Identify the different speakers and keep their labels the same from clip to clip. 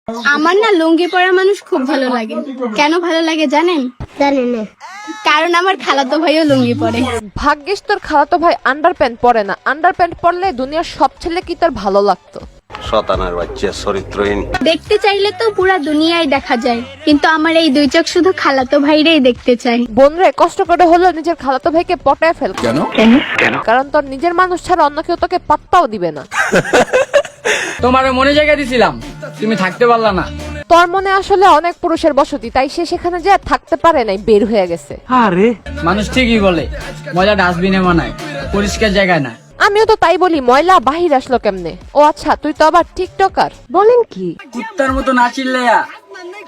Speaker 1: আমার না লুঙ্গি পরা মানুষ খুব ভালো লাগে। কেন ভালো লাগে জানেন?
Speaker 2: জানেন না?
Speaker 1: কারণ আমার খালাতো ভাইও লুঙ্গি পরে।
Speaker 3: ভাগ্যিস তোর খালাতো ভাই আন্ডার প্যান্ট পরে না। আন্ডার প্যান্ট পরলে দুনিয়ার সব ছেলে কি তোর ভালো লাগতো?
Speaker 4: শতানার বাচ্চা চরিত্রহীন।
Speaker 1: দেখতে চাইলে তো পুরা দুনিয়ায় দেখা যায়, কিন্তু আমার এই দুই চোখ শুধু খালাতো ভাইরেই দেখতে চাই।
Speaker 3: বোনরে কষ্ট করে হলো নিজের খালাতো ভাইকে পটায় ফেল। কেন? কারণ তোর নিজের মানুষ ছাড়া অন্য কেউ তোকে পাত্তাও দিবে না।
Speaker 5: তোমার মনে জায়গা দিছিলাম, তুমি থাকতে পারলা না।
Speaker 3: তোর মনে আসলে অনেক পুরুষের বসতি, তাই সে সেখানে যে থাকতে পারে নাই, বের হয়ে গেছে।
Speaker 5: মানুষ ঠিকই বলে ময়লা ডাস্টবিনে মানায়, পরিষ্কার জায়গায় না।
Speaker 3: আমিও তো তাই বলি, ময়লা বাহির আসলো কেমনে? ও আচ্ছা, তুই তো আবার টিকটকার।
Speaker 2: বলেন কি?
Speaker 5: কুত্তার মতো না চিল্লাইয়া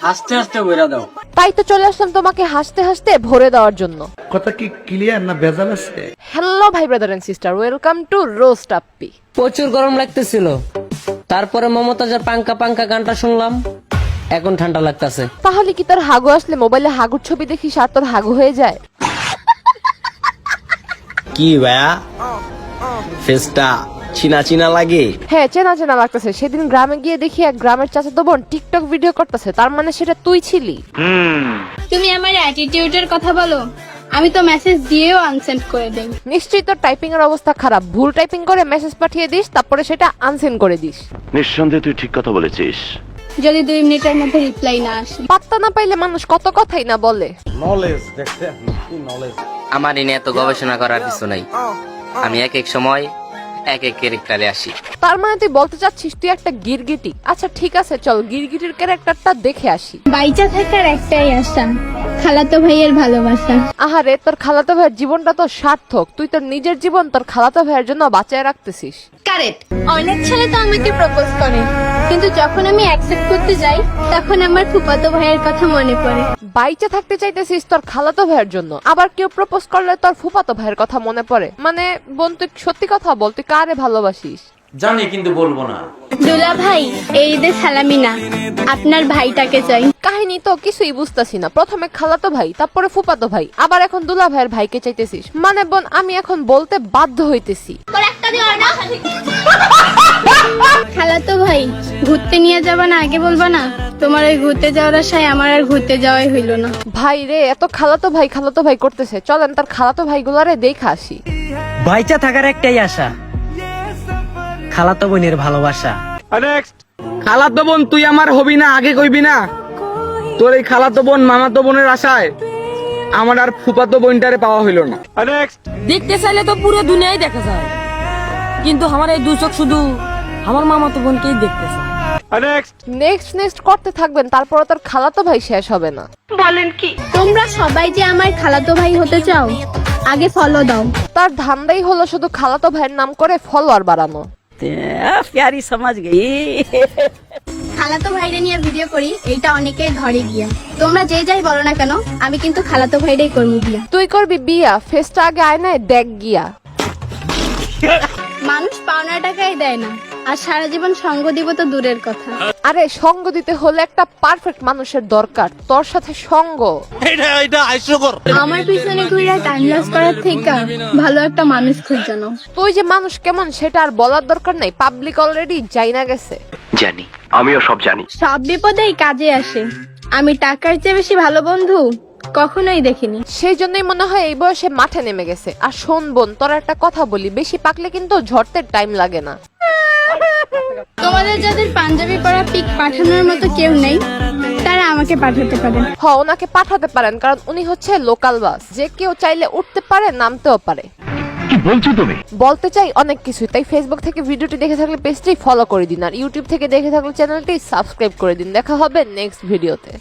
Speaker 5: হাসতে হাসতে বইরা দাও।
Speaker 3: তাই তো চলে আসলাম তোমাকে হাসতে হাসতে ভরে দেওয়ার জন্য।
Speaker 6: কথা কি ক্লিয়ার না ভেজাল আছে?
Speaker 3: হ্যালো ভাই brother and sister, welcome to roast Appi.
Speaker 7: প্রচুর গরম লাগতেছিল, তারপরে মমতাজের পাঙ্কা পাঙ্কা গানটা শুনলাম, এখন ঠান্ডা লাগতেছে।
Speaker 3: তাহলে কি তোর হাগু আসলে মোবাইলে হাগুর ছবি দেখিস আর তোর হাগু হয়ে যায়?
Speaker 8: কি ভাইয়া, ফেসটা চিনা চিনা লাগে?
Speaker 3: হ্যাঁ, চেনা চেনা লাগতেছে। সেদিন গ্রামে গিয়ে দেখি এক গ্রামের চাচাতো বোন টিকটক ভিডিও করতেছে, তার মানে সেটা তুই ছিলি।
Speaker 1: তুমি আমার অ্যাটিটিউডের কথা বলো, আমি তো মেসেজ দিয়েও আনসেন্ড করে দেই।
Speaker 3: নিশ্চয়ই তোর টাইপিং এর অবস্থা খারাপ, ভুল টাইপিং করে মেসেজ পাঠিয়ে দিস, তারপরে সেটা আনসেন্ড করে দিস।
Speaker 9: নিঃসন্দেহে তুই ঠিক কথা বলেছিস।
Speaker 1: যদি 2 মিনিটের মধ্যে রিপ্লাই না আসে।
Speaker 3: পাত্তা না পাইলে মানুষ কত কথাই না বলে।
Speaker 6: নলেজ দেখছেন কি নলেজ?
Speaker 7: আমার এনে এত গবেষণা করার কিছু নাই, আমি এক এক সময় এক এক ক্যারেক্টারে আসি।
Speaker 3: তার মানে তুই বলতে চাচ্ছিস তুই একটা গিরগিটি? আচ্ছা ঠিক আছে, চল গিরগিটির ক্যারেক্টারটা দেখে আসি।
Speaker 1: বাইচা থাকার একটাই আশা, খালাতো ভাইয়ের ভালোবাসা।
Speaker 3: আহারে, তোর খালাতো ভাইয়ের জীবনটা তো সার্থক। তুই তোর নিজের জীবন তোর খালাতো ভাইয়ের জন্য বাঁচায় রাখতেছিস।
Speaker 1: কারেক্ট। অনেক ছেলে তো আমাকে প্রপোজ করে, কিন্তু যখন আমি অ্যাকসেপ্ট করতে যাই তখন আমার ফুফাতো ভাইয়ের কথা মনে পড়ে।
Speaker 3: বাইচে থাকতে চাইতেছিস তোর খালাতো ভাইয়ের জন্য, আবার কেউ প্রপোজ করলে তোর ফুফাতো ভাইয়ের কথা মনে পড়ে। মানে বোন, তুই সত্যি কথা বল, তুই কারে ভালোবাসিস?
Speaker 10: জানি কিন্তু বলবো না।
Speaker 1: দুলা ভাই, এই ঈদে সালামি না, আপনার ভাইটাকে চাই।
Speaker 3: কাহিনী তো কিছুই বুঝতাছি না। প্রথমে খালাতো ভাই, তারপরে ফুফাতো ভাই, আবার এখন দুলা ভাইয়ের ভাইকে চাইতেছিস। মানে বোন, আমি এখন বলতে বাধ্য হইতেছি।
Speaker 1: খালাতো ভাই, ঘুরতে নিয়ে যাবা না আগে বলবা না? তোমার ওই ঘুরতে যাওয়ার আশায় আমার আর ঘুরতে যাওয়াই হইল না।
Speaker 3: ভাই রে, এত খালাতো ভাই করতেছে, চলেন তার খালাতো ভাইগুলারে দেখে আসি।
Speaker 7: বাইচা থাকার একটাই আশা, খালাতো বোনের ভালোবাসা।
Speaker 5: খালাতো বোন তুই আমার হবি না, আগে কইবি না? তোর এই খালাতো বোন মামাতো বোনের আশায় আমার আর ফুফাতো বোনটারে পাওয়া হইল না।
Speaker 2: দেখতে চাইলে তো পুরো দুনিয়ায় দেখা যায়, কিন্তু আমার এই দু চোখ শুধু আমার মামাতো বোনকেই দেখতে চায়।
Speaker 3: নেক্সট করতে থাকবেন, তারপরে তোর খালাতো ভাই শেষ হবে না।
Speaker 1: তোমরা সবাই যে আমার খালাতো ভাই হতে চাও, আগে ফলো দাও।
Speaker 3: তার ধান্দাই হলো শুধু খালাতো ভাইয়ের নাম করে ফলোয়ার বাড়ানো।
Speaker 2: প্যারি সমাজ গই।
Speaker 1: খালাতো ভাইরে নিয়ে ভিডিও করি, এইটা অনেকেই ধরে গিয়া। তোমরা যে যাই বলো না কেন, আমি কিন্তু খালাতো ভাইরেই করবো বিয়া।
Speaker 3: তুই করবি বিয়া? ফেসটা আগে আয়নায় দেখ গিয়া।
Speaker 1: মানুষ পাওনা টাকাই দেয় না, আর সারা জীবন সঙ্গ দিব তো দূরের কথা।
Speaker 3: আরে সঙ্গ দিতে হলে একটা পারফেক্ট মানুষের দরকার, তোর সাথে সঙ্গ।
Speaker 1: আমার পিছনে ঘুরে টাইম লস করার থেকে ভালো একটা মানুষ খুঁজ জানো।
Speaker 3: তুই যে মানুষ কেমন সেটা আর বলার দরকার নাই, পাবলিক অলরেডি জানা গেছে।
Speaker 9: জানি, আমিও সব জানি।
Speaker 1: সব বিপদেই কাজে আসে। আমি টাকার চেয়ে বেশি ভালো বন্ধু কখনোই দেখিনি।
Speaker 3: সেই জন্যই মনে হয় এই বয়সে মাঠে নেমে গেছে। আর শোন বোন, তোর একটা কথা বলি, বেশি পাকলে কিন্তু ঝরতে টাইম লাগে না।
Speaker 1: তোমাদের যাদের পাঞ্জাবি পরা পিক পাঠানোর মতো কেউ নেই, তারা আমাকে পাঠাতে পারেন।
Speaker 3: ওনাকে পাঠাতে পারেন, কারণ উনি হচ্ছে লোকাল বাস, যে কেউ চাইলে উঠতে পারে, নামতেও পারে।
Speaker 9: কি বলছো তুমি?
Speaker 3: বলতে চাই অনেক কিছু, তাই ফেসবুক থেকে ভিডিওটি দেখে থাকলে পেজটি ফলো করে দিন, আর ইউটিউব থেকে দেখে থাকলে চ্যানেলটি সাবস্ক্রাইব করে দিন। দেখা হবে নেক্সট ভিডিওতে।